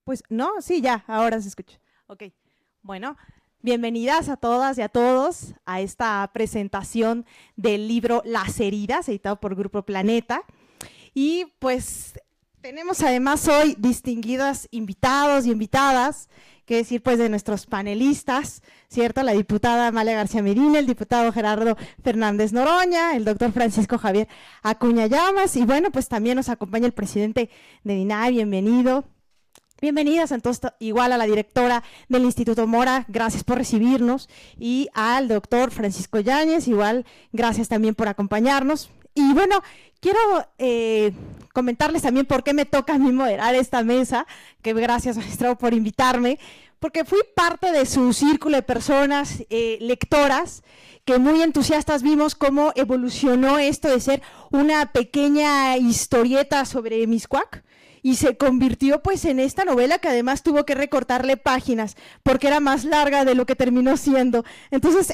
Pues no, sí, ya, ahora se escucha. Ok, bueno, bienvenidas a todas y a todos a esta presentación del libro Las heridas, editado por Grupo Planeta. Y pues tenemos además hoy distinguidas invitados y invitadas, que decir pues de nuestros panelistas, ¿cierto? La diputada Amalia García Medina, el diputado Gerardo Fernández Noroña, el doctor Francisco Javier Acuña Llamas, y bueno, pues también nos acompaña el presidente de DINAE, bienvenido. Bienvenidas entonces igual a la directora del Instituto Mora, gracias por recibirnos, y al doctor Francisco Yáñez, igual gracias también por acompañarnos. Y bueno, quiero comentarles también por qué me toca a mí moderar esta mesa, que gracias maestro por invitarme, porque fui parte de su círculo de personas lectoras que muy entusiastas vimos cómo evolucionó esto de ser una pequeña historieta sobre Mixcoac, y se convirtió pues en esta novela que además tuvo que recortarle páginas porque era más larga de lo que terminó siendo. Entonces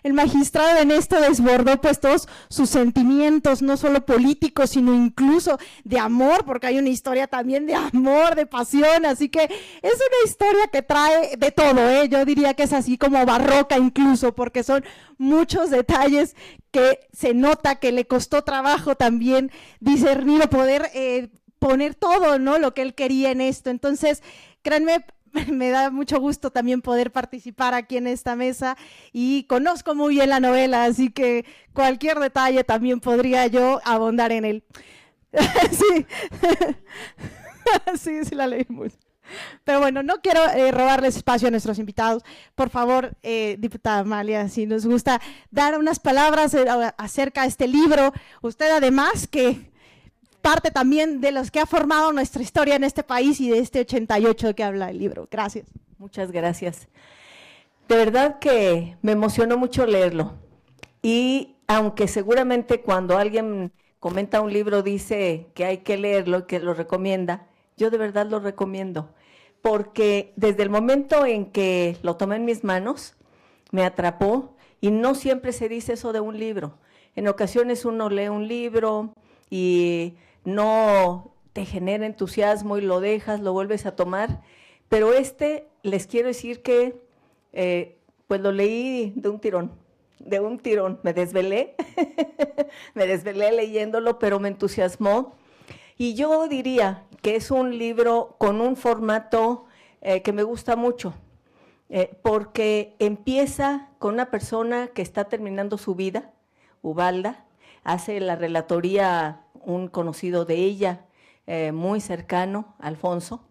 el magistrado en esto desbordó pues todos sus sentimientos, no solo políticos, sino incluso de amor, porque hay una historia también de amor, de pasión, así que es una historia que trae de todo, ¿eh? Yo diría que es así como barroca incluso, porque son muchos detalles que se nota que le costó trabajo también discernir o poder poner todo, ¿no? Lo que él quería en esto. Entonces, créanme, me da mucho gusto también poder participar aquí en esta mesa y conozco muy bien la novela, así que cualquier detalle también podría yo abundar en él. Sí. Sí, la leí mucho. Pero bueno, no quiero robarles espacio a nuestros invitados. Por favor, diputada Amalia, si nos gusta dar unas palabras acerca de este libro. Usted además que parte también de los que ha formado nuestra historia en este país y de este 88 de que habla el libro. Gracias. Muchas gracias. De verdad que me emocionó mucho leerlo. Y aunque seguramente cuando alguien comenta un libro dice que hay que leerlo, que lo recomienda, yo de verdad lo recomiendo. Porque desde el momento en que lo tomé en mis manos, me atrapó, y no siempre se dice eso de un libro. En ocasiones uno lee un libro y no te genera entusiasmo y lo dejas, lo vuelves a tomar, pero les quiero decir que pues lo leí de un tirón, me desvelé, me desvelé leyéndolo, pero me entusiasmó, y yo diría que es un libro con un formato que me gusta mucho, porque empieza con una persona que está terminando su vida, Ubalda, hace la relatoría un conocido de ella, muy cercano, Alfonso,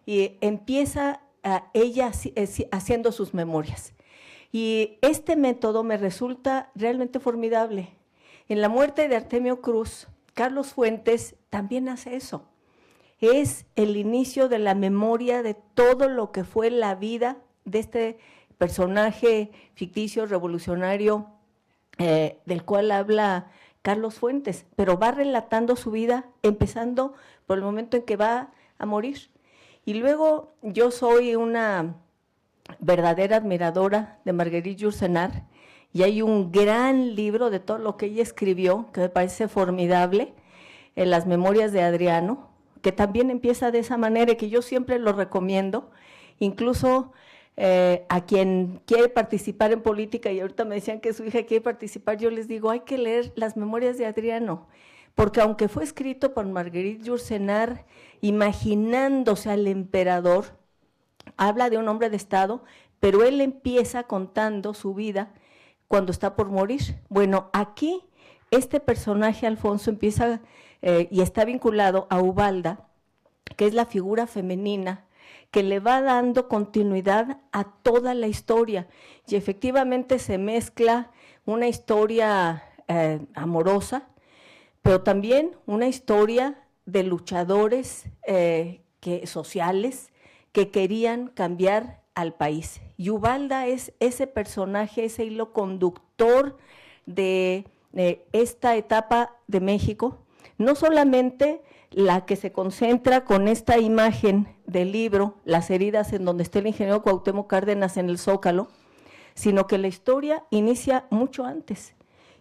y empieza ella haciendo sus memorias. Y este método me resulta realmente formidable. En la muerte de Artemio Cruz, Carlos Fuentes también hace eso. Es el inicio de la memoria de todo lo que fue la vida de este personaje ficticio, revolucionario, del cual habla Carlos Fuentes, pero va relatando su vida, empezando por el momento en que va a morir. Y luego yo soy una verdadera admiradora de Marguerite Yourcenar, y hay un gran libro de todo lo que ella escribió, que me parece formidable, en Las Memorias de Adriano, que también empieza de esa manera y que yo siempre lo recomiendo, incluso a quien quiere participar en política, y ahorita me decían que su hija quiere participar, yo les digo, hay que leer Las Memorias de Adriano, porque aunque fue escrito por Marguerite Yourcenar, imaginándose al emperador, habla de un hombre de Estado, pero él empieza contando su vida cuando está por morir. Bueno, aquí este personaje, Alfonso, empieza y está vinculado a Ubalda, que es la figura femenina que le va dando continuidad a toda la historia, y efectivamente se mezcla una historia amorosa, pero también una historia de luchadores sociales que querían cambiar al país. Y Ubalda es ese personaje, ese hilo conductor de esta etapa de México, no solamente la que se concentra con esta imagen del libro, Las heridas, en donde está el ingeniero Cuauhtémoc Cárdenas en el Zócalo, sino que la historia inicia mucho antes,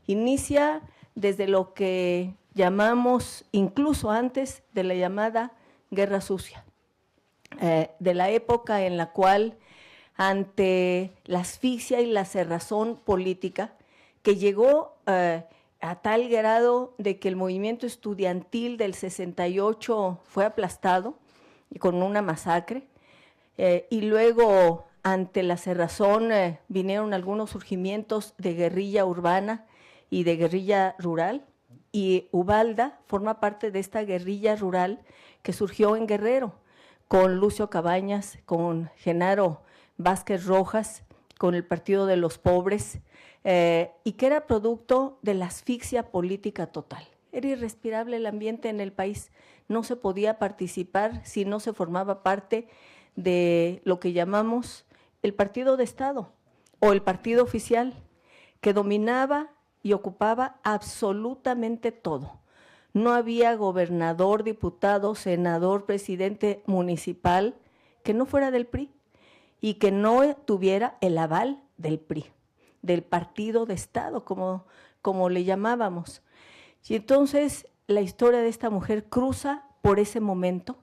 inicia desde lo que llamamos, incluso antes de la llamada Guerra Sucia. de la época en la cual, ante la asfixia y la cerrazón política, que llegó a tal grado de que el movimiento estudiantil del 68 fue aplastado y con una masacre, y luego ante la cerrazón vinieron algunos surgimientos de guerrilla urbana y de guerrilla rural, y Ubalda forma parte de esta guerrilla rural que surgió en Guerrero, con Lucio Cabañas, con Genaro Vázquez Rojas, con el Partido de los Pobres, y que era producto de la asfixia política total. Era irrespirable el ambiente en el país, no se podía participar si no se formaba parte de lo que llamamos el partido de Estado o el partido oficial, que dominaba y ocupaba absolutamente todo. No había gobernador, diputado, senador, presidente municipal que no fuera del PRI y que no tuviera el aval del PRI, del partido de Estado, como le llamábamos. Y entonces la historia de esta mujer cruza por ese momento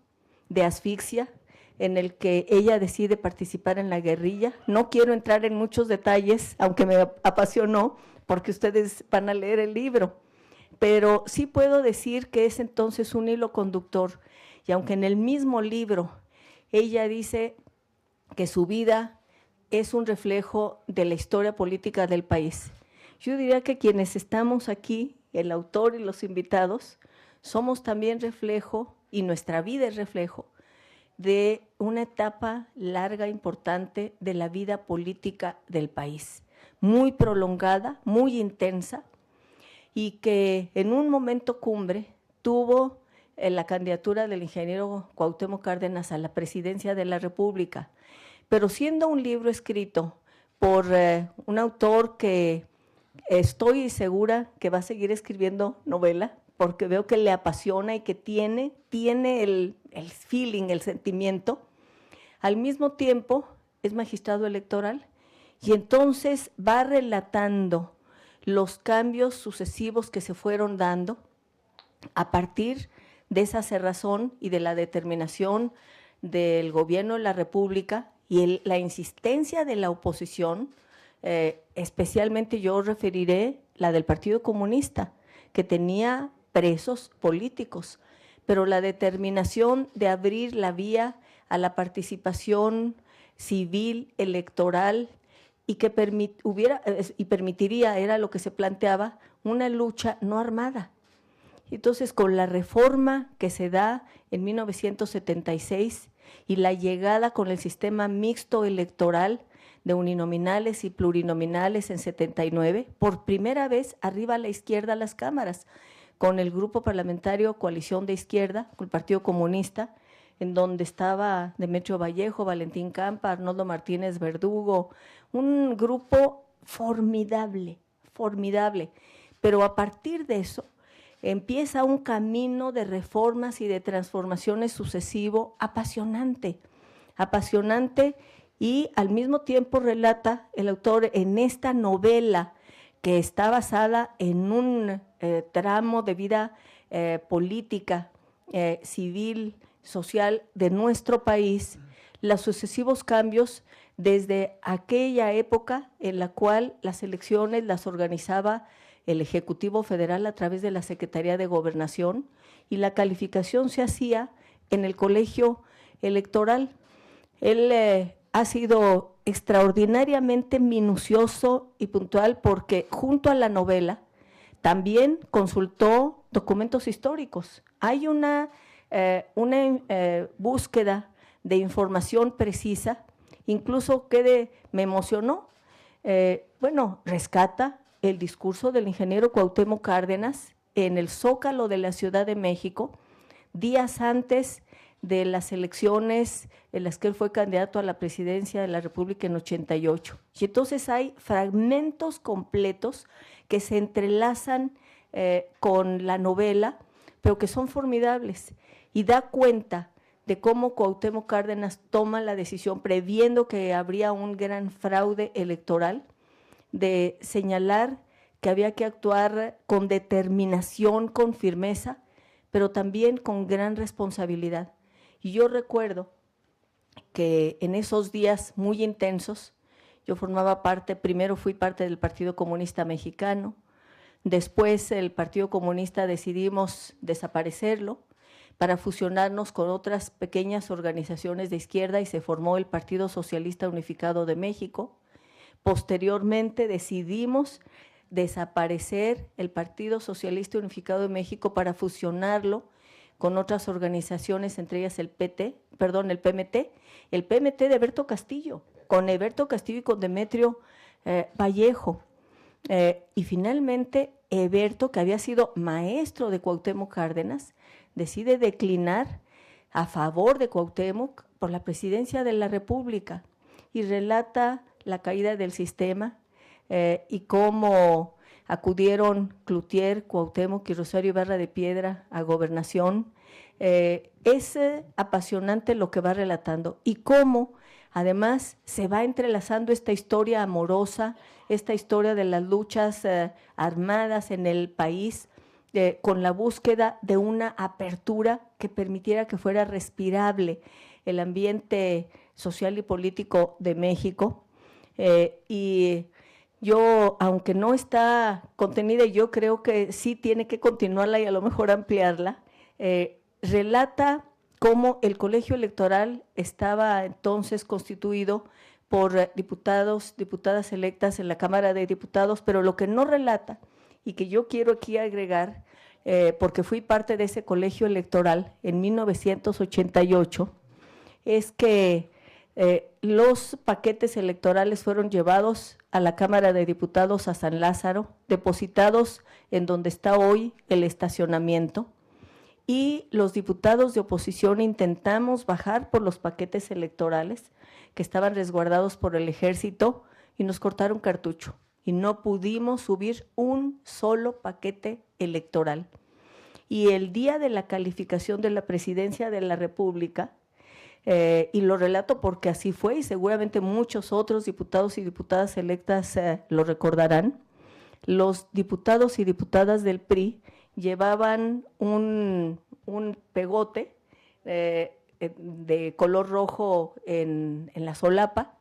de asfixia en el que ella decide participar en la guerrilla. No quiero entrar en muchos detalles, aunque me apasionó, porque ustedes van a leer el libro, pero sí puedo decir que es entonces un hilo conductor, y aunque en el mismo libro ella dice que su vida es un reflejo de la historia política del país, yo diría que quienes estamos aquí, el autor y los invitados, somos también reflejo, y nuestra vida es reflejo, de una etapa larga, importante de la vida política del país, muy prolongada, muy intensa, y que en un momento cumbre tuvo la candidatura del ingeniero Cuauhtémoc Cárdenas a la presidencia de la República, pero siendo un libro escrito por un autor que estoy segura que va a seguir escribiendo novela, porque veo que le apasiona y que tiene el feeling, el sentimiento. Al mismo tiempo es magistrado electoral y entonces va relatando los cambios sucesivos que se fueron dando a partir de esa cerrazón y de la determinación del gobierno de la República y la insistencia de la oposición, especialmente yo referiré la del Partido Comunista, que tenía presos políticos, pero la determinación de abrir la vía a la participación civil, electoral, y que permitiría, era lo que se planteaba, una lucha no armada. Entonces, con la reforma que se da en 1976 y la llegada con el sistema mixto electoral de uninominales y plurinominales en 79, por primera vez arriba a la izquierda las cámaras, con el grupo parlamentario Coalición de Izquierda, con el Partido Comunista, en donde estaba Demetrio Vallejo, Valentín Campa, Arnoldo Martínez Verdugo, un grupo formidable, formidable. Pero a partir de eso empieza un camino de reformas y de transformaciones sucesivo apasionante, apasionante, y al mismo tiempo relata el autor en esta novela que está basada en un tramo de vida política, civil, social de nuestro país, los sucesivos cambios desde aquella época en la cual las elecciones las organizaba el Ejecutivo Federal a través de la Secretaría de Gobernación y la calificación se hacía en el colegio electoral. Él ha sido extraordinariamente minucioso y puntual porque junto a la novela también consultó documentos históricos. Hay una búsqueda de información precisa, incluso que me emocionó. Rescata el discurso del ingeniero Cuauhtémoc Cárdenas en el Zócalo de la Ciudad de México, días antes de las elecciones en las que él fue candidato a la presidencia de la República en 88. Y entonces hay fragmentos completos que se entrelazan con la novela, pero que son formidables, y da cuenta de cómo Cuauhtémoc Cárdenas toma la decisión, previendo que habría un gran fraude electoral, de señalar que había que actuar con determinación, con firmeza, pero también con gran responsabilidad. Y yo recuerdo que en esos días muy intensos, yo formaba parte, primero fui parte del Partido Comunista Mexicano, después el Partido Comunista decidimos desaparecerlo para fusionarnos con otras pequeñas organizaciones de izquierda y se formó el Partido Socialista Unificado de México. Posteriormente decidimos desaparecer el Partido Socialista Unificado de México para fusionarlo con otras organizaciones, entre ellas el PMT de Eberto Castillo, con Eberto Castillo y con Demetrio Vallejo. Y finalmente Eberto, que había sido maestro de Cuauhtémoc Cárdenas, decide declinar a favor de Cuauhtémoc por la presidencia de la República y relata la caída del sistema y cómo acudieron Cloutier, Cuauhtémoc y Rosario Ibarra de Piedra a gobernación. Es apasionante lo que va relatando y cómo además se va entrelazando esta historia amorosa, esta historia de las luchas armadas en el país, con la búsqueda de una apertura que permitiera que fuera respirable el ambiente social y político de México. Y yo, aunque no está contenida, yo creo que sí tiene que continuarla y a lo mejor ampliarla, relata cómo el colegio electoral estaba entonces constituido por diputados, diputadas electas en la Cámara de Diputados, pero lo que no relata y que yo quiero aquí agregar, porque fui parte de ese colegio electoral en 1988, es que los paquetes electorales fueron llevados a la Cámara de Diputados a San Lázaro, depositados en donde está hoy el estacionamiento, y los diputados de oposición intentamos bajar por los paquetes electorales que estaban resguardados por el ejército y nos cortaron cartucho y no pudimos subir un solo paquete electoral. Y el día de la calificación de la presidencia de la República, y lo relato porque así fue y seguramente muchos otros diputados y diputadas electas lo recordarán, los diputados y diputadas del PRI llevaban un pegote de color rojo en la solapa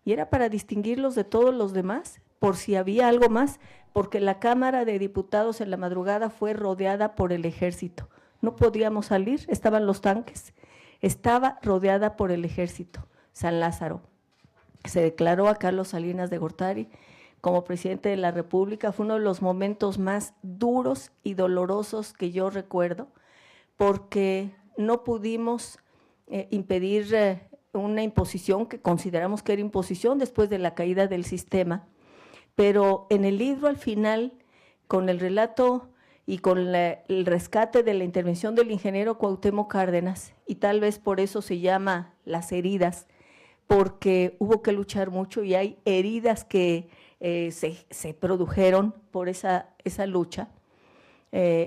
y era para distinguirlos de todos los demás por si había algo más, porque la Cámara de Diputados en la madrugada fue rodeada por el ejército. No podíamos salir, estaban los tanques, estaba rodeada por el ejército. San Lázaro. Se declaró a Carlos Salinas de Gortari como presidente de la República. Fue uno de los momentos más duros y dolorosos que yo recuerdo, porque no pudimos impedir una imposición que consideramos que era imposición después de la caída del sistema, pero en el libro al final, con el relato y con el rescate de la intervención del ingeniero Cuauhtémoc Cárdenas, y tal vez por eso se llama Las heridas, porque hubo que luchar mucho y hay heridas que se produjeron por esa lucha.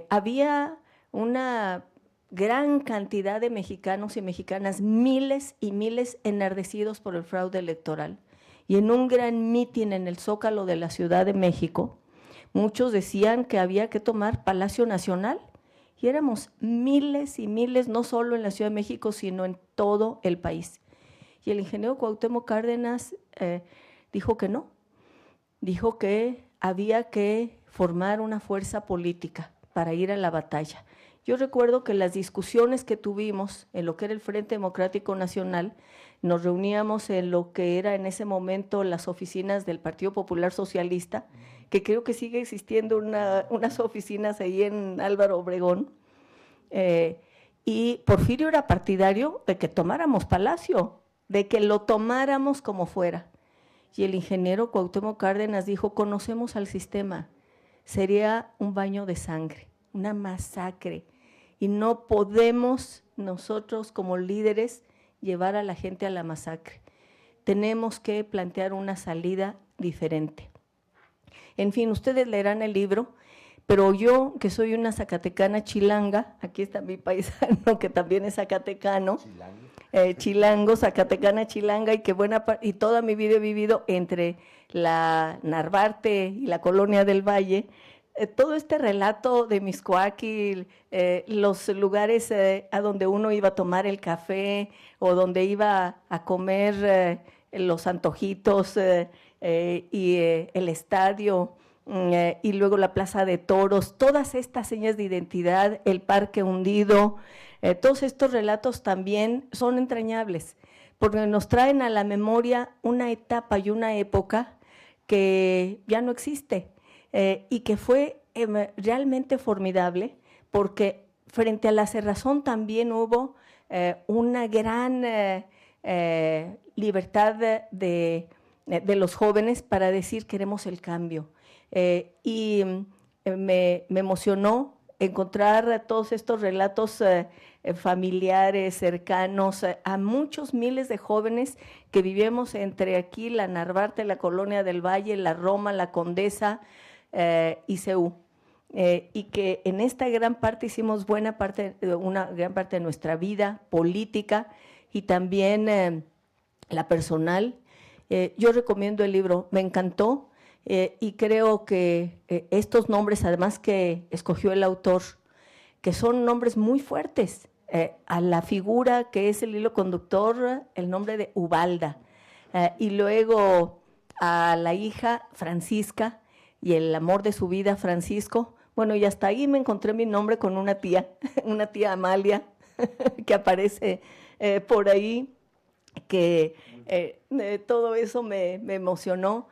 Había una gran cantidad de mexicanos y mexicanas, miles y miles enardecidos por el fraude electoral. Y en un gran mitin en el Zócalo de la Ciudad de México, muchos decían que había que tomar Palacio Nacional, y éramos miles y miles, no solo en la Ciudad de México, sino en todo el país. Y el ingeniero Cuauhtémoc Cárdenas dijo que no, dijo que había que formar una fuerza política para ir a la batalla. Yo recuerdo que las discusiones que tuvimos en lo que era el Frente Democrático Nacional, nos reuníamos en lo que era en ese momento las oficinas del Partido Popular Socialista, que creo que sigue existiendo unas oficinas ahí en Álvaro Obregón, y Porfirio era partidario de que tomáramos Palacio, de que lo tomáramos como fuera. Y el ingeniero Cuauhtémoc Cárdenas dijo, conocemos al sistema, sería un baño de sangre, una masacre, y no podemos nosotros como líderes llevar a la gente a la masacre. Tenemos que plantear una salida diferente. En fin, ustedes leerán el libro, pero yo, que soy una zacatecana chilanga, aquí está mi paisano que también es zacatecano, chilango, zacatecana chilanga, y que y toda mi vida he vivido entre la Narvarte y la Colonia del Valle, todo este relato de Mixcoac y los lugares a donde uno iba a tomar el café o donde iba a comer los antojitos y el estadio y luego la plaza de toros, todas estas señas de identidad, el parque hundido, todos estos relatos también son entrañables porque nos traen a la memoria una etapa y una época que ya no existe. Y que fue realmente formidable porque frente a la cerrazón también hubo una gran libertad de los jóvenes para decir queremos el cambio. Y me emocionó encontrar todos estos relatos familiares, cercanos, a muchos miles de jóvenes que vivimos entre aquí, la Narvarte, la Colonia del Valle, la Roma, la Condesa, y CEU, y que en esta gran parte hicimos una gran parte de nuestra vida política y también la personal. Yo recomiendo el libro, me encantó y creo que estos nombres, además que escogió el autor, que son nombres muy fuertes, a la figura que es el hilo conductor, el nombre de Ubalda, y luego a la hija Francisca, y el amor de su vida, Francisco. Bueno, y hasta ahí me encontré mi nombre con una tía Amalia, que aparece por ahí, que todo eso me emocionó,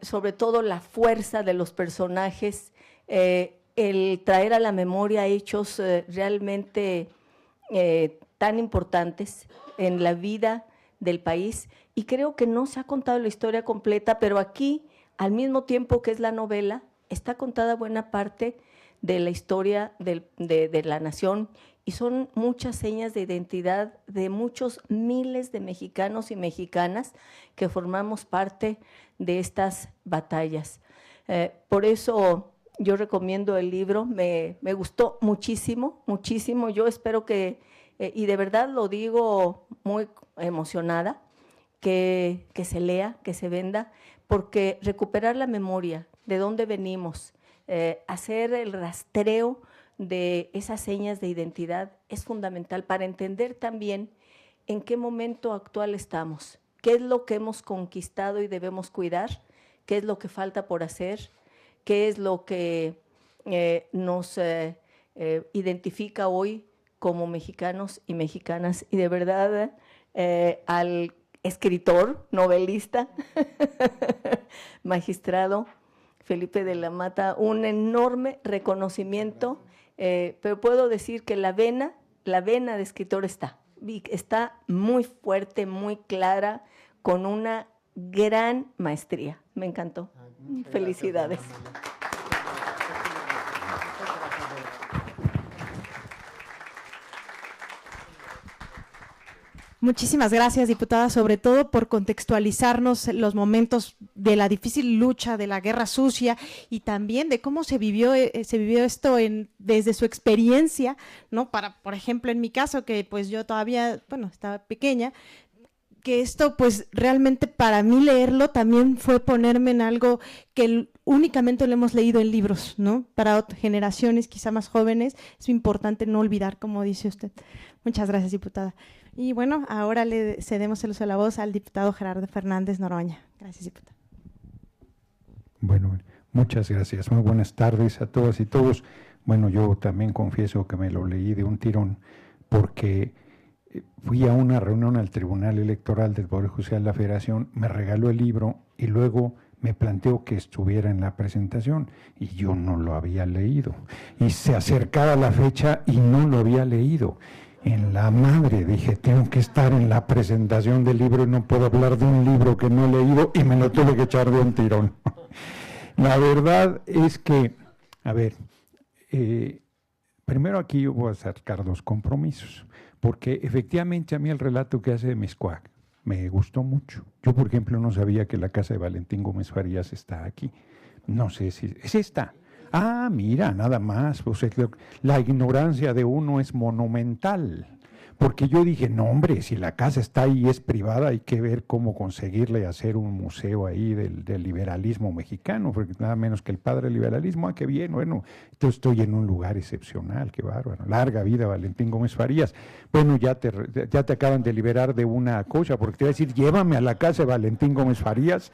sobre todo la fuerza de los personajes, el traer a la memoria hechos realmente tan importantes en la vida del país, y creo que no se ha contado la historia completa, pero aquí, al mismo tiempo que es la novela, está contada buena parte de la historia de la nación y son muchas señas de identidad de muchos miles de mexicanos y mexicanas que formamos parte de estas batallas. Por eso yo recomiendo el libro, me gustó muchísimo, muchísimo. Yo espero que, y de verdad lo digo muy emocionada, que se lea, que se venda, porque recuperar la memoria de dónde venimos, hacer el rastreo de esas señas de identidad es fundamental para entender también en qué momento actual estamos, qué es lo que hemos conquistado y debemos cuidar, qué es lo que falta por hacer, qué es lo que nos identifica hoy como mexicanos y mexicanas. Y de verdad al escritor, novelista, magistrado Felipe de la Mata, un enorme reconocimiento, pero puedo decir que la vena de escritor está muy fuerte, muy clara, con una gran maestría. Me encantó. Felicidades. Muchísimas gracias, diputada, sobre todo por contextualizarnos los momentos de la difícil lucha, de la guerra sucia y también de cómo se vivió esto desde su experiencia, ¿no? Por ejemplo, en mi caso, que pues yo todavía, estaba pequeña, que esto pues realmente para mí leerlo también fue ponerme en algo que únicamente lo hemos leído en libros, ¿no? Para generaciones quizá más jóvenes es importante no olvidar, como dice usted. Muchas gracias, diputada. Y bueno, ahora le cedemos el uso de la voz al diputado Gerardo Fernández Noroña. Gracias, diputado. Bueno, muchas gracias. Muy buenas tardes a todas y todos. Bueno, yo también confieso que me lo leí de un tirón porque fui a una reunión al Tribunal Electoral del Poder Judicial de la Federación, me regaló el libro y luego me planteó que estuviera en la presentación y yo no lo había leído. Y se acercaba la fecha y no lo había leído. En la madre dije, tengo que estar en la presentación del libro y no puedo hablar de un libro que no he leído y me lo tuve que echar de un tirón. La verdad es que, a ver, primero aquí yo voy a sacar dos compromisos, porque efectivamente a mí el relato que hace de Mixcoac me gustó mucho. Yo, por ejemplo, no sabía que la casa de Valentín Gómez Farías está aquí. No sé si es esta. Ah, mira, nada más, pues la ignorancia de uno es monumental, porque yo dije, no hombre, si la casa está ahí y es privada, hay que ver cómo conseguirle hacer un museo ahí del liberalismo mexicano, porque nada menos que el padre del liberalismo, qué bien, bueno, yo estoy en un lugar excepcional, qué bárbaro, larga vida Valentín Gómez Farías. Bueno, ya te acaban de liberar de una cosa, porque te voy a decir, llévame a la casa de Valentín Gómez Farías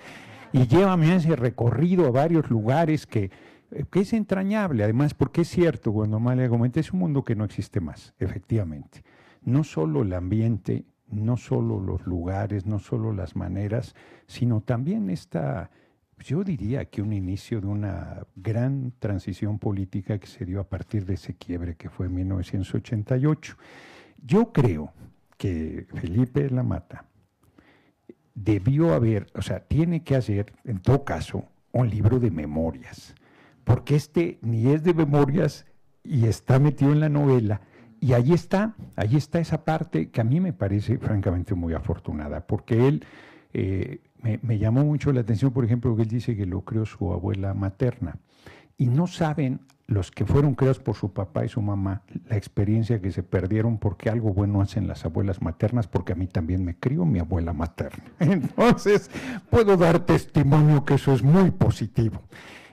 y llévame a ese recorrido a varios lugares que es entrañable, además, porque es cierto, cuando Amalia comenta, es un mundo que no existe más, efectivamente. No solo el ambiente, no solo los lugares, no solo las maneras, sino también yo diría que un inicio de una gran transición política que se dio a partir de ese quiebre que fue en 1988. Yo creo que Felipe Lamata debió haber, o sea, tiene que hacer, en todo caso, un libro de memorias, porque ni es de memorias y está metido en la novela, y ahí está esa parte que a mí me parece francamente muy afortunada, porque él me llamó mucho la atención, por ejemplo, que él dice que lo creó su abuela materna, y no saben los que fueron creados por su papá y su mamá la experiencia que se perdieron, porque algo bueno hacen las abuelas maternas, porque a mí también me crió mi abuela materna. Entonces, puedo dar testimonio que eso es muy positivo.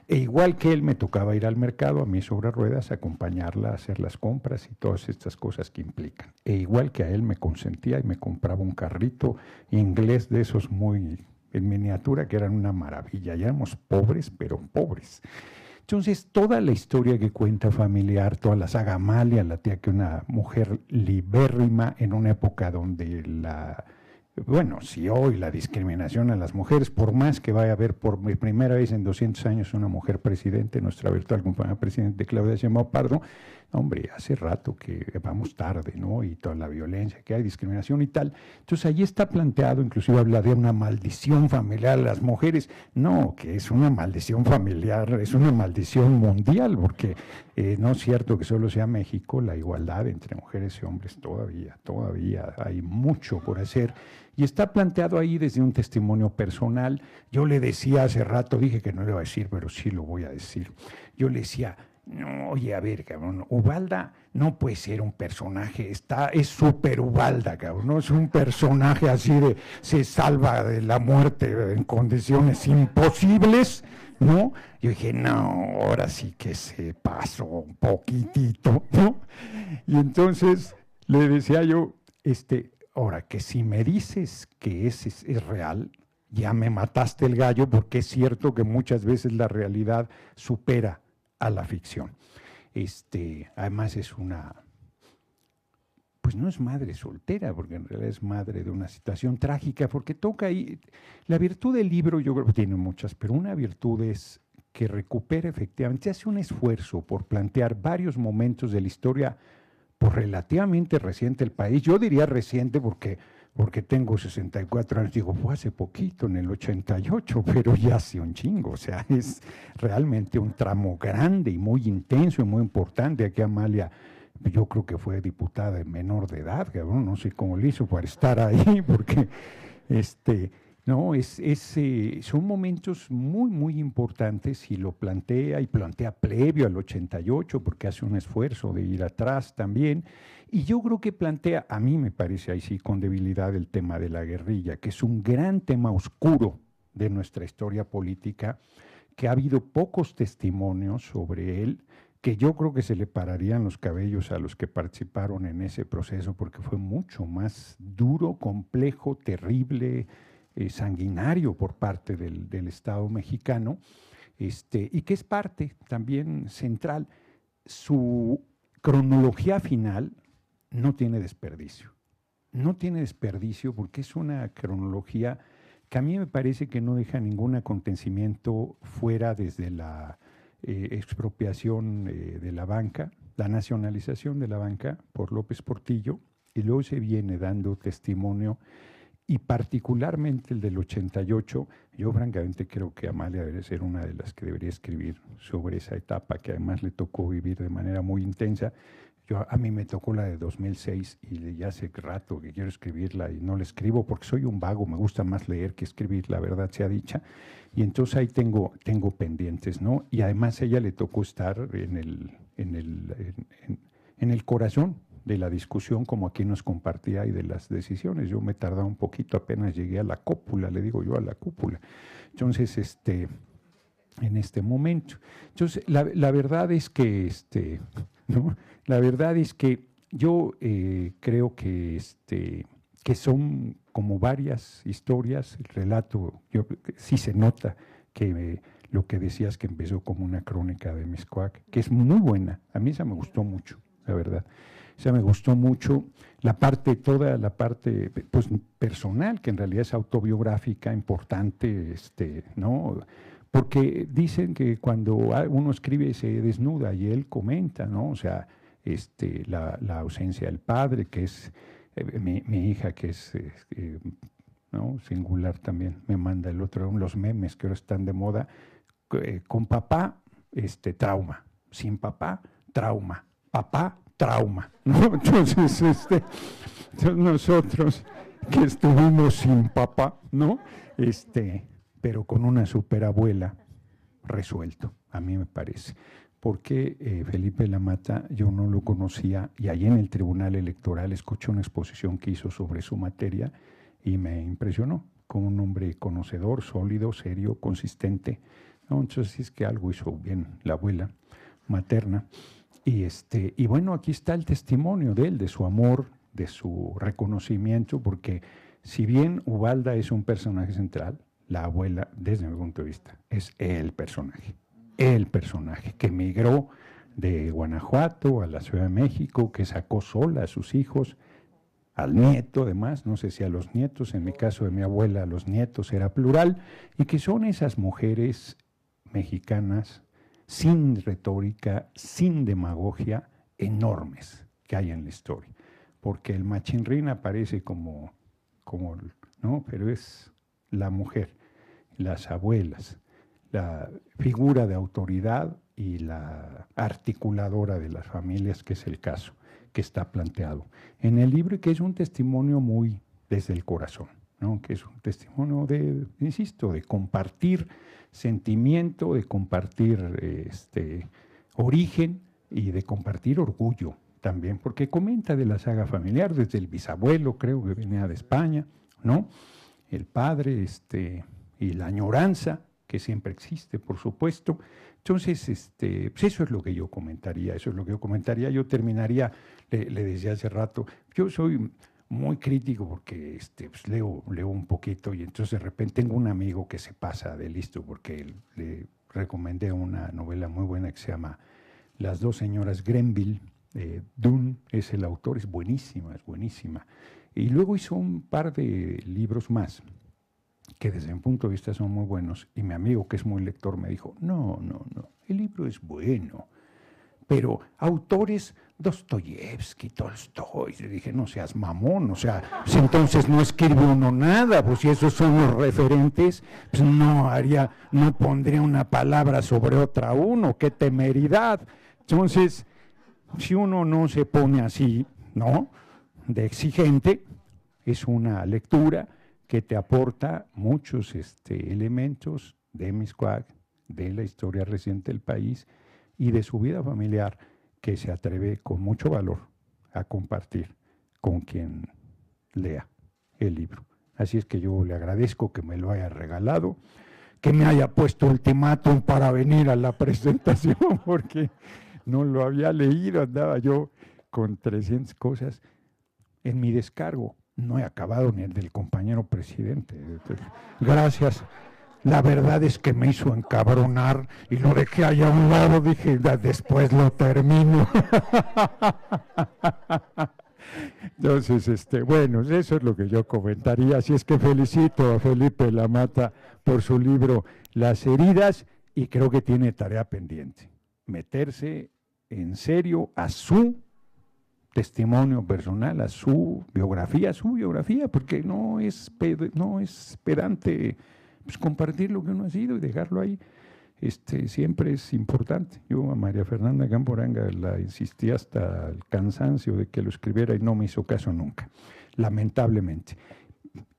E igual que él, me tocaba ir al mercado, a mí sobre ruedas, acompañarla a hacer las compras y todas estas cosas que implican. E igual que a él me consentía y me compraba un carrito inglés de esos muy en miniatura, que eran una maravilla. Ya éramos pobres, pero pobres. Entonces, toda la historia que cuenta familiar, toda la saga Amalia, la tía que una mujer libérrima en una época donde bueno, si hoy la discriminación a las mujeres, por más que vaya a haber por primera vez en 200 años una mujer presidente, nuestra virtual compañera presidente Claudia Sheinbaum Pardo, hombre, hace rato que vamos tarde, ¿no? Y toda la violencia que hay, discriminación y tal. Entonces ahí está planteado, inclusive habla de una maldición familiar a las mujeres. No, que es una maldición familiar, es una maldición mundial, porque no es cierto que solo sea México, la igualdad entre mujeres y hombres todavía hay mucho por hacer. Y está planteado ahí desde un testimonio personal. Yo le decía hace rato, dije que no le iba a decir, pero sí lo voy a decir. Yo le decía, no, oye, a ver, cabrón, Ubalda no puede ser un personaje, es súper Ubalda, cabrón, no es un personaje así se salva de la muerte en condiciones imposibles, ¿no? Yo dije, no, ahora sí que se pasó un poquitito, ¿no? Y entonces le decía yo, ahora que si me dices que es real, ya me mataste el gallo, porque es cierto que muchas veces la realidad supera a la ficción. Además es pues no es madre soltera, porque en realidad es madre de una situación trágica, porque toca ahí, la virtud del libro yo creo que tiene muchas, pero una virtud es que recupera efectivamente, hace un esfuerzo por plantear varios momentos de la historia, pues relativamente reciente del país. Yo diría reciente porque tengo 64 años, digo, fue hace poquito, en el 88, pero ya hace un chingo, o sea, es realmente un tramo grande y muy intenso y muy importante. Aquí Amalia, yo creo que fue diputada de menor de edad, cabrón, no sé cómo le hizo para estar ahí, porque no, son momentos muy, muy importantes, y lo plantea previo al 88, porque hace un esfuerzo de ir atrás también, y yo creo que plantea, a mí me parece ahí sí con debilidad, el tema de la guerrilla, que es un gran tema oscuro de nuestra historia política, que ha habido pocos testimonios sobre él, que yo creo que se le pararían los cabellos a los que participaron en ese proceso, porque fue mucho más duro, complejo, terrible, sanguinario por parte del Estado mexicano, y que es parte también central. Su cronología final no tiene desperdicio. No tiene desperdicio porque es una cronología que a mí me parece que no deja ningún acontecimiento fuera, desde la expropiación de la banca, la nacionalización de la banca por López Portillo, y luego se viene dando testimonio, y particularmente el del 88, yo francamente creo que Amalia debe ser una de las que debería escribir sobre esa etapa, que además le tocó vivir de manera muy intensa. A mí me tocó la de 2006 y ya hace rato que quiero escribirla y no la escribo porque soy un vago, me gusta más leer que escribir, la verdad sea dicha. Y entonces ahí tengo pendientes, ¿no? Y además a ella le tocó estar en el corazón de la discusión como aquí nos compartía y de las decisiones. Yo me tardaba un poquito, apenas llegué a la cúpula, le digo yo a la cúpula. Entonces, en este momento. Entonces, la verdad es que, ¿no? La verdad es que yo creo que, que son como varias historias, el relato, sí se nota que lo que decías que empezó como una crónica de Mixcoac, que es muy buena, a mí esa me gustó mucho, la verdad. Esa me gustó mucho, toda la parte pues, personal, que en realidad es autobiográfica, importante, ¿no? Porque dicen que cuando uno escribe se desnuda y él comenta, ¿no? O sea, la ausencia del padre, que es mi hija, que es ¿no? Singular también, me manda el otro, los memes que ahora están de moda, con papá, trauma, sin papá, trauma, papá, trauma, ¿no? Entonces, nosotros que estuvimos sin papá, ¿no? Pero con una superabuela resuelto, a mí me parece. Porque Felipe Lamata yo no lo conocía y allí en el Tribunal Electoral escuché una exposición que hizo sobre su materia y me impresionó, como un hombre conocedor, sólido, serio, consistente, ¿no? Entonces es que algo hizo bien la abuela materna. Y bueno, aquí está el testimonio de él, de su amor, de su reconocimiento, porque si bien Ubalda es un personaje central, la abuela, desde mi punto de vista, es el personaje que emigró de Guanajuato a la Ciudad de México, que sacó sola a sus hijos, al nieto además, no sé si a los nietos, en mi caso de mi abuela, a los nietos era plural, y que son esas mujeres mexicanas sin retórica, sin demagogia, enormes que hay en la historia. Porque el machinrín aparece como ¿no? Pero es la mujer, las abuelas, la figura de autoridad y la articuladora de las familias, que es el caso que está planteado en el libro, que es un testimonio muy desde el corazón, ¿no? Que es un testimonio de, insisto, de compartir sentimiento, de compartir origen y de compartir orgullo también, porque comenta de la saga familiar, desde el bisabuelo, creo que venía de España, ¿no? El padre, y la añoranza, que siempre existe, por supuesto. Entonces, pues eso es lo que yo comentaría, Yo terminaría, le decía hace rato, yo soy muy crítico porque pues leo un poquito y entonces de repente tengo un amigo que se pasa de listo porque le recomendé una novela muy buena que se llama Las dos señoras Grenville. Dunn es el autor, es buenísima. Y luego hizo un par de libros más que desde mi punto de vista son muy buenos, y mi amigo, que es muy lector, me dijo, no, el libro es bueno, pero autores Dostoyevsky, Tolstoy, le dije, no seas mamón, o sea, si entonces no escribe uno nada, pues si esos son los referentes, pues no pondría una palabra sobre otra uno, qué temeridad. Entonces, si uno no se pone así, ¿no?, de exigente, es una lectura que te aporta muchos elementos de Mixcoac, de la historia reciente del país y de su vida familiar, que se atreve con mucho valor a compartir con quien lea el libro. Así es que yo le agradezco que me lo haya regalado, que me haya puesto ultimátum para venir a la presentación, porque no lo había leído, andaba yo con 300 cosas en mi descargo. No he acabado ni el del compañero presidente. Gracias. La verdad es que me hizo encabronar y lo dejé allá a un lado. Dije, después lo termino. Entonces, bueno, eso es lo que yo comentaría. Así es que felicito a Felipe Lamata por su libro Las heridas, y creo que tiene tarea pendiente. Meterse en serio a su testimonio personal, a su biografía, porque no es pedante pues, compartir lo que uno ha sido y dejarlo ahí. Siempre es importante. Yo a María Fernanda Gamboranga la insistí hasta el cansancio de que lo escribiera y no me hizo caso nunca, lamentablemente.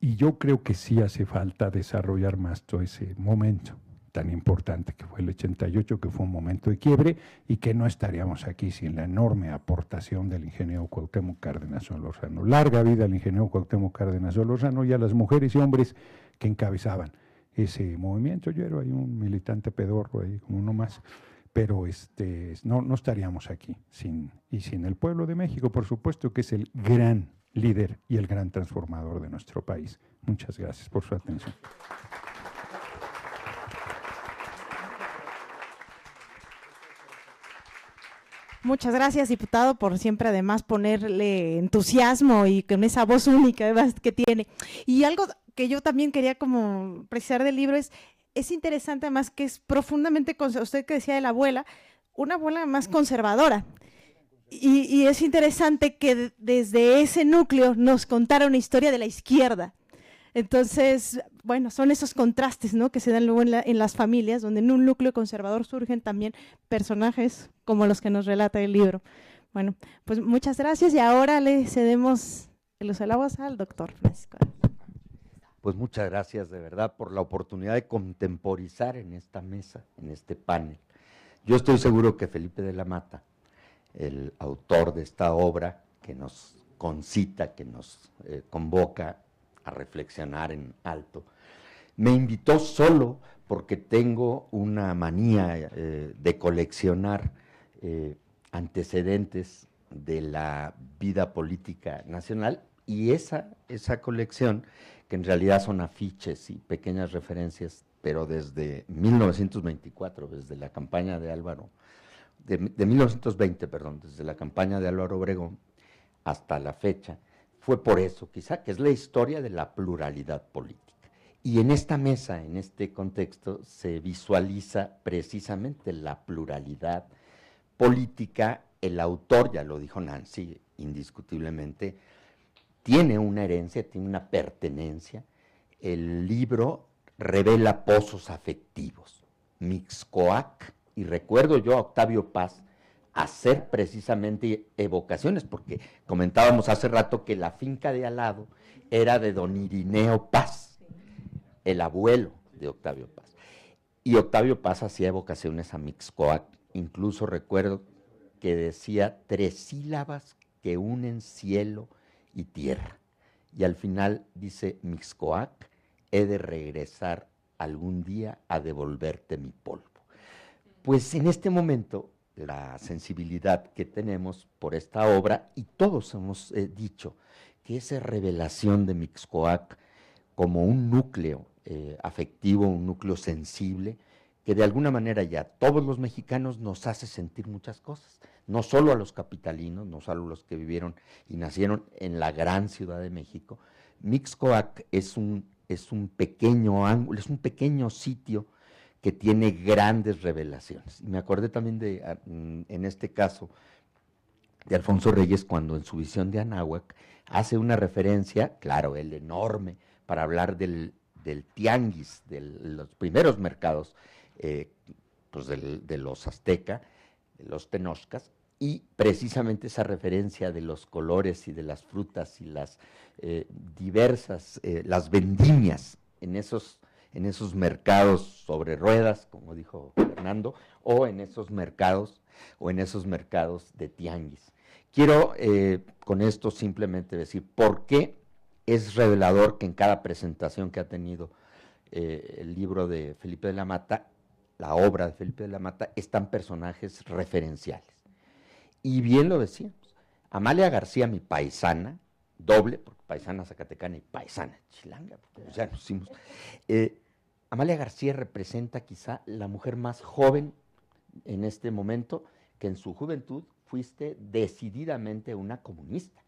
Y yo creo que sí hace falta desarrollar más todo ese momento tan importante que fue el 88, que fue un momento de quiebre, y que no estaríamos aquí sin la enorme aportación del ingeniero Cuauhtémoc Cárdenas Solórzano. Larga vida al ingeniero Cuauhtémoc Cárdenas Solórzano y a las mujeres y hombres que encabezaban ese movimiento. Yo era ahí un militante pedorro, ahí como uno más, pero no estaríamos aquí sin el pueblo de México, por supuesto, que es el gran líder y el gran transformador de nuestro país. Muchas gracias por su atención. Muchas gracias, diputado, por siempre además ponerle entusiasmo y con esa voz única además que tiene. Y algo que yo también quería como precisar del libro es interesante además que es profundamente, usted que decía de la abuela, una abuela más conservadora. Y es interesante que desde ese núcleo nos contara una historia de la izquierda. Entonces, bueno, son esos contrastes, ¿no?, que se dan luego en las familias, donde en un núcleo conservador surgen también personajes como los que nos relata el libro. Bueno, pues muchas gracias y ahora le cedemos el uso de la voz al doctor Francisco. Pues muchas gracias de verdad por la oportunidad de contemporizar en esta mesa, en este panel. Yo estoy seguro que Felipe de la Mata, el autor de esta obra que nos concita, que nos convoca a reflexionar en alto, me invitó solo porque tengo una manía de coleccionar antecedentes de la vida política nacional, y esa colección, que en realidad son afiches y pequeñas referencias, pero desde 1924, desde la campaña de de 1920, perdón, desde la campaña de Álvaro Obregón hasta la fecha, fue por eso, quizá, que es la historia de la pluralidad política. Y en esta mesa, en este contexto, se visualiza precisamente la pluralidad política. El autor, ya lo dijo Nancy, indiscutiblemente, tiene una herencia, tiene una pertenencia. El libro revela pozos afectivos, Mixcoac, y recuerdo yo a Octavio Paz hacer precisamente evocaciones, porque comentábamos hace rato que la finca de al lado era de don Irineo Paz, el abuelo de Octavio Paz. Y Octavio Paz hacía evocaciones a Mixcoac, incluso recuerdo que decía 3 sílabas que unen cielo y tierra. Y al final dice: Mixcoac, he de regresar algún día a devolverte mi polvo. Pues en este momento, la sensibilidad que tenemos por esta obra, y todos hemos dicho que esa revelación de Mixcoac como un núcleo afectivo, un núcleo sensible, que de alguna manera ya todos los mexicanos nos hace sentir muchas cosas, no solo a los capitalinos, no solo a los que vivieron y nacieron en la gran Ciudad de México. Mixcoac es un pequeño ángulo, es un pequeño sitio que tiene grandes revelaciones. Y me acordé también en este caso, de Alfonso Reyes, cuando en su visión de Anáhuac hace una referencia, claro, él enorme, para hablar del tianguis, de los primeros mercados pues de los aztecas, de los tenochcas, y precisamente esa referencia de los colores y de las frutas y las diversas, las vendimias en esos mercados sobre ruedas, como dijo Fernando, o en esos mercados de tianguis. Quiero con esto simplemente decir por qué es revelador que en cada presentación que ha tenido el libro de Felipe de la Mata, la obra de Felipe de la Mata, están personajes referenciales. Y bien lo decíamos, Amalia García, mi paisana, doble, porque paisana zacatecana y paisana chilanga, porque ya nos hicimos. Amalia García representa quizá la mujer más joven en este momento, que en su juventud fuiste decididamente una comunista,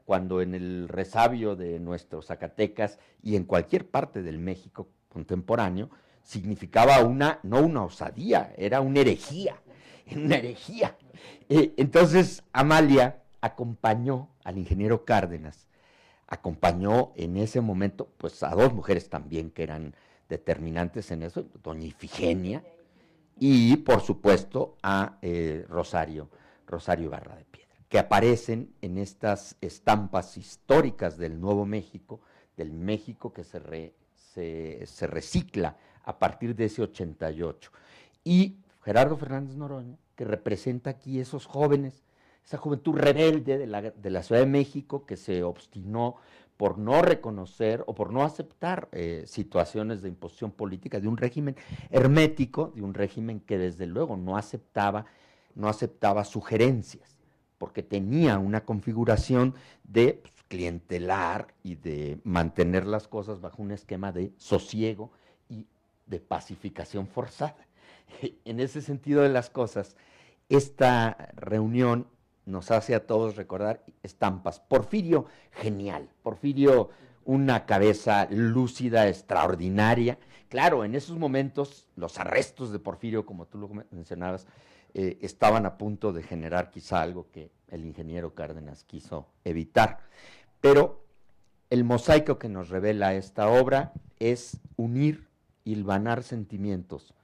cuando en el resabio de nuestros Zacatecas y en cualquier parte del México contemporáneo significaba no una osadía, era una herejía. Entonces Amalia acompañó al ingeniero Cárdenas, acompañó en ese momento pues a 2 mujeres también que eran determinantes en eso, doña Ifigenia y por supuesto a Rosario Ibarra de Piedra, que aparecen en estas estampas históricas del Nuevo México, del México que se recicla a partir de ese 88. Y Gerardo Fernández Noroña, que representa aquí esos jóvenes, esa juventud rebelde de la Ciudad de México que se obstinó por no reconocer o por no aceptar situaciones de imposición política de un régimen hermético, de un régimen que desde luego no aceptaba sugerencias, porque tenía una configuración de clientelar y de mantener las cosas bajo un esquema de sosiego y de pacificación forzada. En ese sentido de las cosas, esta reunión nos hace a todos recordar estampas. Porfirio, genial. Porfirio, una cabeza lúcida, extraordinaria. Claro, en esos momentos, los arrestos de Porfirio, como tú lo mencionabas, estaban a punto de generar quizá algo que el ingeniero Cárdenas quiso evitar. Pero el mosaico que nos revela esta obra es unir, hilvanar sentimientos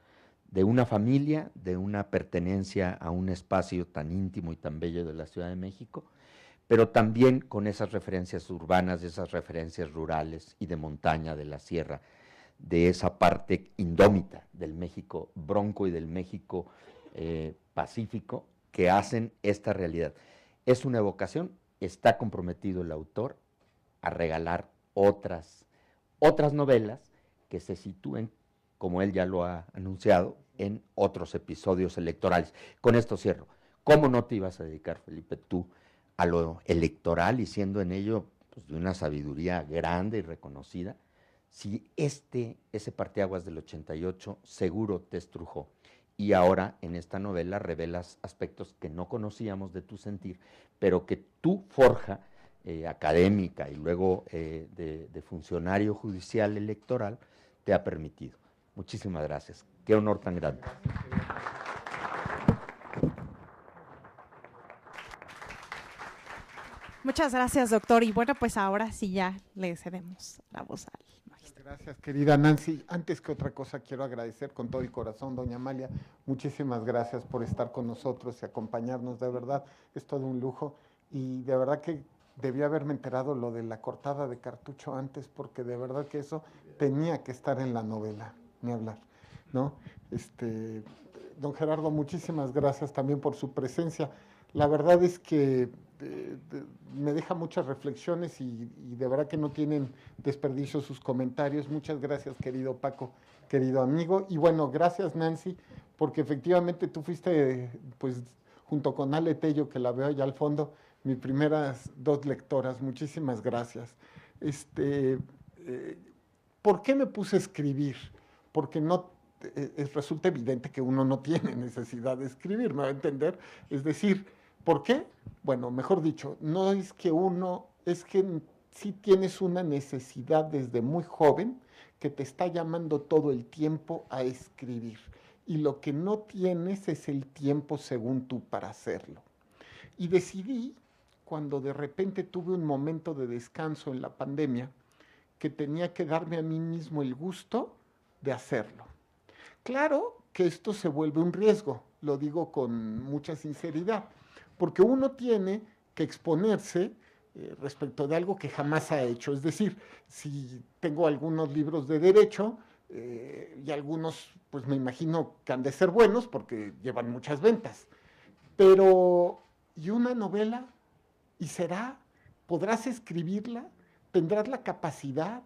de una familia, de una pertenencia a un espacio tan íntimo y tan bello de la Ciudad de México, pero también con esas referencias urbanas, esas referencias rurales y de montaña, de la sierra, de esa parte indómita del México bronco y del México pacífico que hacen esta realidad. Es una evocación, está comprometido el autor a regalar otras novelas que se sitúen, como él ya lo ha anunciado, en otros episodios electorales. Con esto cierro. ¿Cómo no te ibas a dedicar, Felipe, tú a lo electoral y siendo en ello pues, de una sabiduría grande y reconocida? Si ese parteaguas del 88 seguro te estrujó y ahora en esta novela revelas aspectos que no conocíamos de tu sentir, pero que tu forja académica y luego de funcionario judicial electoral te ha permitido. Muchísimas gracias. Qué honor tan grande. Muchas gracias, doctor. Y bueno, pues ahora sí ya le cedemos la voz al magistrado. Gracias, querida Nancy. Antes que otra cosa, quiero agradecer con todo el corazón, doña Amalia. Muchísimas gracias por estar con nosotros y acompañarnos. De verdad, es todo un lujo. Y de verdad que debí haberme enterado lo de la cortada de cartucho antes, porque de verdad que eso tenía que estar en la novela, ni hablar, ¿no? Don Gerardo, muchísimas gracias también por su presencia. La verdad es que me deja muchas reflexiones y de verdad que no tienen desperdicio sus comentarios. Muchas gracias, querido Paco, querido amigo. Y bueno, gracias, Nancy, porque efectivamente tú fuiste, pues, junto con Ale Tello, que la veo allá al fondo, mis primeras 2 lectoras. Muchísimas gracias. ¿Por qué me puse a escribir? Porque resulta evidente que uno no tiene necesidad de escribir, ¿me va a entender? Es decir, ¿por qué? Bueno, mejor dicho, no es que es que sí tienes una necesidad desde muy joven que te está llamando todo el tiempo a escribir. Y lo que no tienes es el tiempo, según tú, para hacerlo. Y decidí, cuando de repente tuve un momento de descanso en la pandemia, que tenía que darme a mí mismo el gusto de hacerlo. Claro que esto se vuelve un riesgo, lo digo con mucha sinceridad, porque uno tiene que exponerse respecto de algo que jamás ha hecho. Es decir, si tengo algunos libros de derecho y algunos, pues me imagino que han de ser buenos porque llevan muchas ventas, pero ¿y una novela? ¿Y será? ¿Podrás escribirla? ¿Tendrás la capacidad?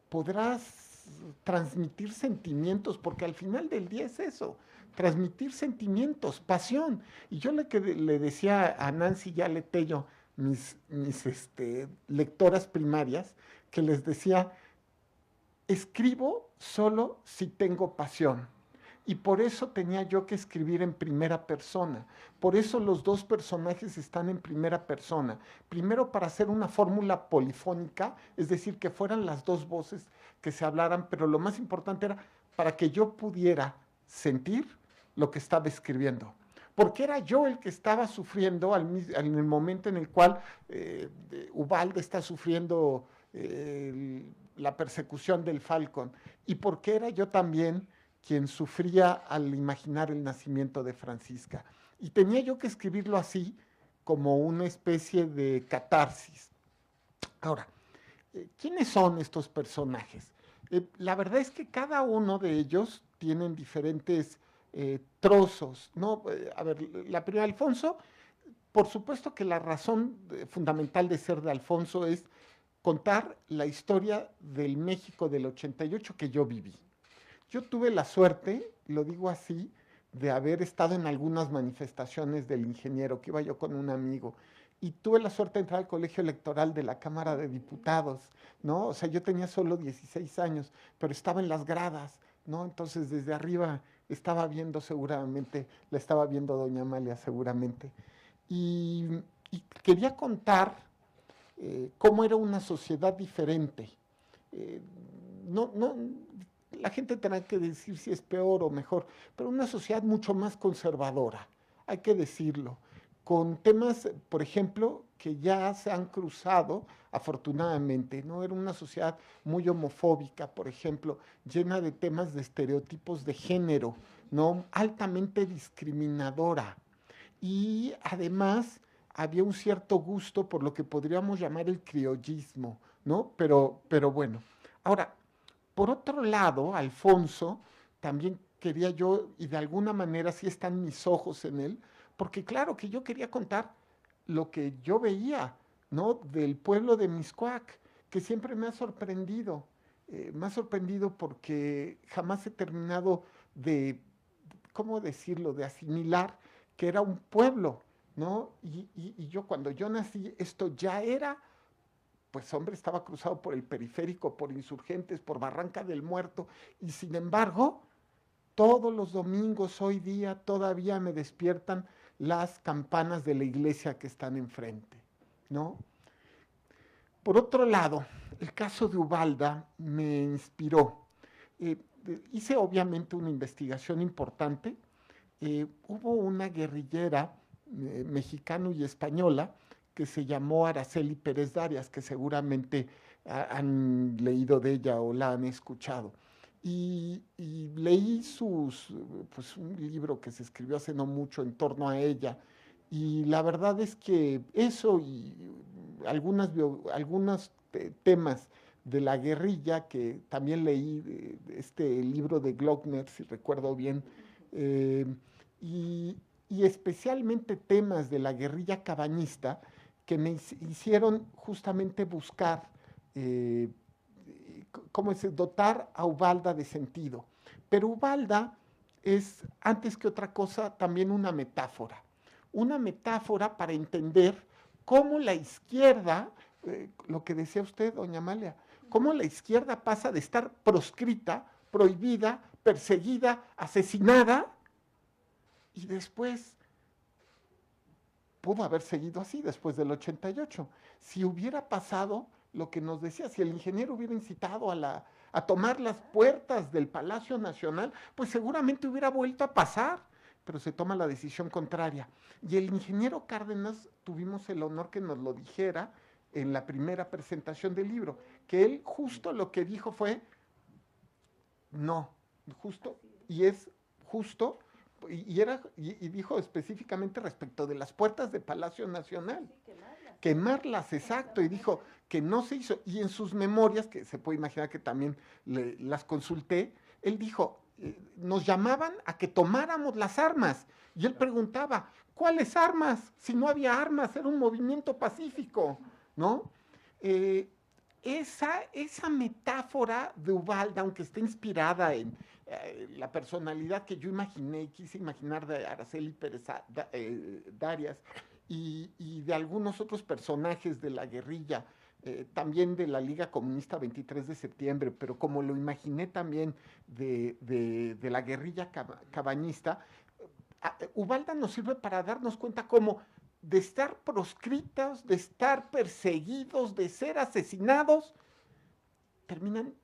¿Podrás transmitir sentimientos? Porque al final del día es eso, transmitir sentimientos, pasión. Y yo le decía a Nancy y a Letello, mis lectoras primarias, que les decía, escribo solo si tengo pasión. Y por eso tenía yo que escribir en primera persona. Por eso los 2 personajes están en primera persona. Primero, para hacer una fórmula polifónica, es decir, que fueran las 2 voces que se hablaran, pero lo más importante era para que yo pudiera sentir lo que estaba escribiendo. Porque era yo el que estaba sufriendo en el momento en el cual Ubalde está sufriendo la persecución del Falcon. Y porque era yo también quien sufría al imaginar el nacimiento de Francisca. Y tenía yo que escribirlo así, como una especie de catarsis. Ahora, ¿quiénes son estos personajes? La verdad es que cada uno de ellos tienen diferentes trozos, ¿no? A ver, la primera, Alfonso, por supuesto que la razón fundamental de ser de Alfonso es contar la historia del México del 88 que yo viví. Yo tuve la suerte, lo digo así, de haber estado en algunas manifestaciones del ingeniero, que iba yo con un amigo, y tuve la suerte de entrar al colegio electoral de la Cámara de Diputados, ¿no? O sea, yo tenía solo 16 años, pero estaba en las gradas, ¿no? Entonces, desde arriba estaba viendo seguramente, la estaba viendo doña Amalia seguramente. Y, y quería contar cómo era una sociedad diferente. Eh, no, la gente tendrá que decir si es peor o mejor, pero una sociedad mucho más conservadora, hay que decirlo, con temas, por ejemplo, que ya se han cruzado, afortunadamente, ¿no? Era una sociedad muy homofóbica, por ejemplo, llena de temas de estereotipos de género, ¿no? Altamente discriminadora. Y además había un cierto gusto por lo que podríamos llamar el criollismo, ¿no? Pero bueno. Ahora, por otro lado, Alfonso, también quería yo, y de alguna manera sí están mis ojos en él, porque claro que yo quería contar lo que yo veía, ¿no? Del pueblo de Mixcoac, que siempre me ha sorprendido porque jamás he terminado de, ¿cómo decirlo?, de asimilar que era un pueblo, ¿no? Y yo cuando yo nací, esto ya era, pues hombre, estaba cruzado por el periférico, por Insurgentes, por Barranca del Muerto, y sin embargo, todos los domingos, hoy día, todavía me despiertan las campanas de la iglesia que están enfrente, ¿no? Por otro lado, el caso de Ubalda me inspiró. Hice obviamente una investigación importante. Hubo una guerrillera mexicana y española que se llamó Araceli Pérez Darias, que seguramente han leído de ella o la han escuchado. Y leí pues un libro que se escribió hace no mucho en torno a ella, y la verdad es que eso y algunos temas de la guerrilla, que también leí este libro de Glockner, si recuerdo bien, eh, y, y especialmente temas de la guerrilla cabañista, que me hicieron justamente buscar, ¿cómo es? Dotar a Ubalda de sentido. Pero Ubalda es, antes que otra cosa, también una metáfora para entender cómo la izquierda, lo que decía usted, doña Amalia, cómo la izquierda pasa de estar proscrita, prohibida, perseguida, asesinada, y después pudo haber seguido así después del 88. Si hubiera pasado lo que nos decía, si el ingeniero hubiera incitado a tomar las puertas del Palacio Nacional, pues seguramente hubiera vuelto a pasar, pero se toma la decisión contraria. Y el ingeniero Cárdenas, tuvimos el honor que nos lo dijera en la primera presentación del libro, que él justo lo que dijo fue, no, justo, y es justo, y dijo específicamente respecto de las puertas de Palacio Nacional. Sí, quemarlas, exacto, y dijo que no se hizo. Y en sus memorias, que se puede imaginar que también las consulté, él dijo, nos llamaban a que tomáramos las armas. Y él preguntaba, ¿cuáles armas? Si no había armas, era un movimiento pacífico, ¿no? Esa metáfora de Ubalda, aunque esté inspirada en la personalidad que yo imaginé, quise imaginar de Araceli Pérez Darias y de algunos otros personajes de la guerrilla, también de la Liga Comunista 23 de septiembre, pero como lo imaginé también de la guerrilla cabañista, Ubalda nos sirve para darnos cuenta cómo de estar proscritos, de estar perseguidos, de ser asesinados, terminan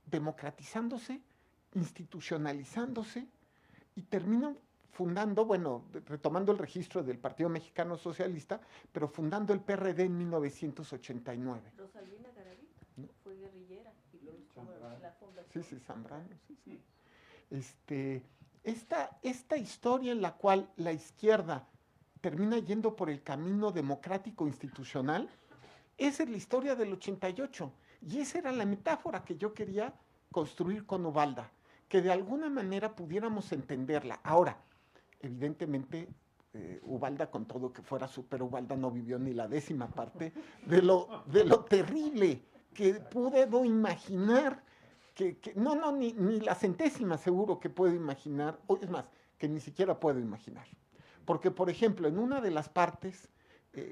democratizándose, institucionalizándose y terminan fundando, bueno, retomando el registro del Partido Mexicano Socialista, pero fundando el PRD en 1989. Rosalvina Garavito, ¿no? Fue guerrillera y luego estuvo en la fundación. Sí, Zambrano, sí. Esta historia en la cual la izquierda termina yendo por el camino democrático institucional, esa es la historia del 88, y esa era la metáfora que yo quería construir con Ubalda, que de alguna manera pudiéramos entenderla. Ahora, evidentemente, Ubalda, con todo que fuera súper Ubalda, no vivió ni la 10ª parte de lo terrible que puedo imaginar, ni la 100ª seguro que puedo imaginar, o es más, que ni siquiera puedo imaginar. Porque, por ejemplo, en una de las partes,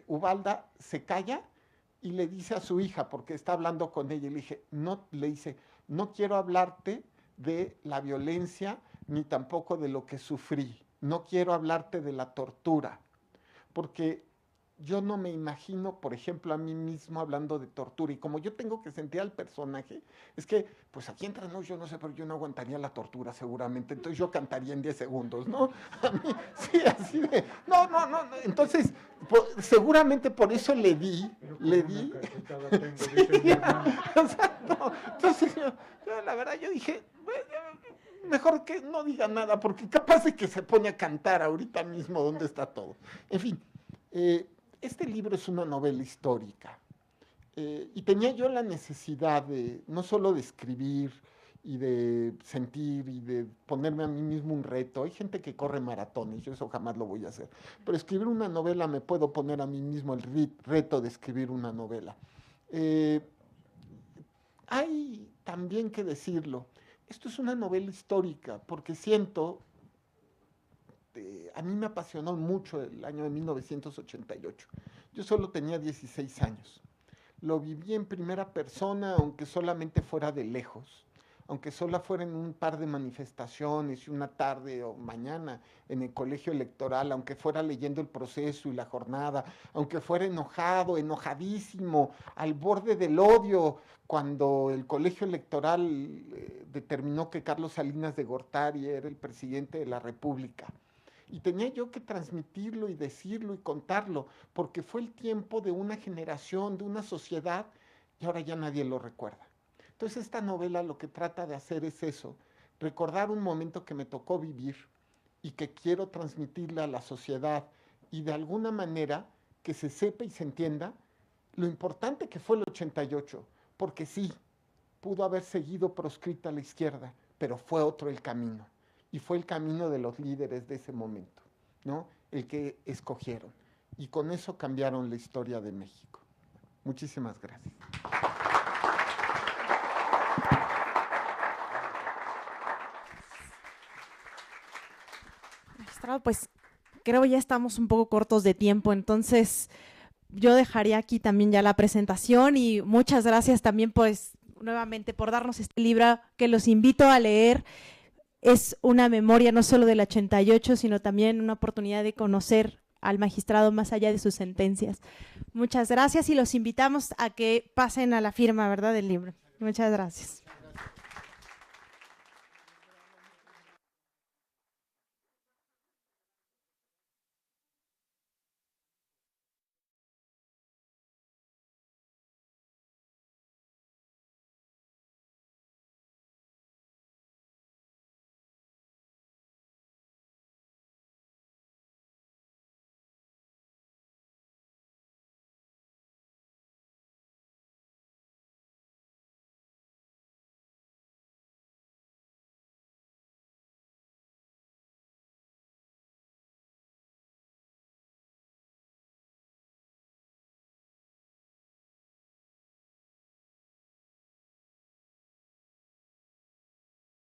Ubalda se calla y le dice a su hija, porque está hablando con ella, y le dice, no quiero hablarte de la violencia, ni tampoco de lo que sufrí. No quiero hablarte de la tortura, porque yo no me imagino, por ejemplo, a mí mismo hablando de tortura, y como yo tengo que sentir al personaje, es que, pues aquí entre nos, yo no sé, pero yo no aguantaría la tortura seguramente, entonces yo cantaría en 10 segundos, ¿no? A mí, sí, así de, no, entonces, seguramente por eso le di, sí, o sea, no, entonces yo, la verdad, yo dije, mejor que no diga nada, porque capaz de que se pone a cantar ahorita mismo dónde está todo. En fin, este libro es una novela histórica, y tenía yo la necesidad de, no solo de escribir y de sentir y de ponerme a mí mismo un reto. Hay gente que corre maratones, yo eso jamás lo voy a hacer, pero escribir una novela me puedo poner a mí mismo el reto de escribir una novela. Hay también que decirlo, esto es una novela histórica, porque siento, a mí me apasionó mucho el año de 1988. Yo solo tenía 16 años. Lo viví en primera persona, aunque solamente fuera de lejos, aunque solo fuera en un par de manifestaciones y una tarde o mañana en el colegio electoral, aunque fuera leyendo el proceso y la jornada, aunque fuera enojado, enojadísimo, al borde del odio, cuando el colegio electoral determinó que Carlos Salinas de Gortari era el presidente de la República. Y tenía yo que transmitirlo y decirlo y contarlo, porque fue el tiempo de una generación, de una sociedad, y ahora ya nadie lo recuerda. Entonces esta novela lo que trata de hacer es eso, recordar un momento que me tocó vivir y que quiero transmitirle a la sociedad, y de alguna manera que se sepa y se entienda lo importante que fue el 88, porque sí, pudo haber seguido proscrita a la izquierda, pero fue otro el camino. Y fue el camino de los líderes de ese momento, ¿no? El que escogieron. Y con eso cambiaron la historia de México. Muchísimas gracias. Magistrado, pues creo ya estamos un poco cortos de tiempo, entonces yo dejaría aquí también ya la presentación, y muchas gracias también pues nuevamente por darnos este libro que los invito a leer. Es una memoria no solo del 88, sino también una oportunidad de conocer al magistrado más allá de sus sentencias. Muchas gracias, y los invitamos a que pasen a la firma, ¿verdad?, del libro. Muchas gracias.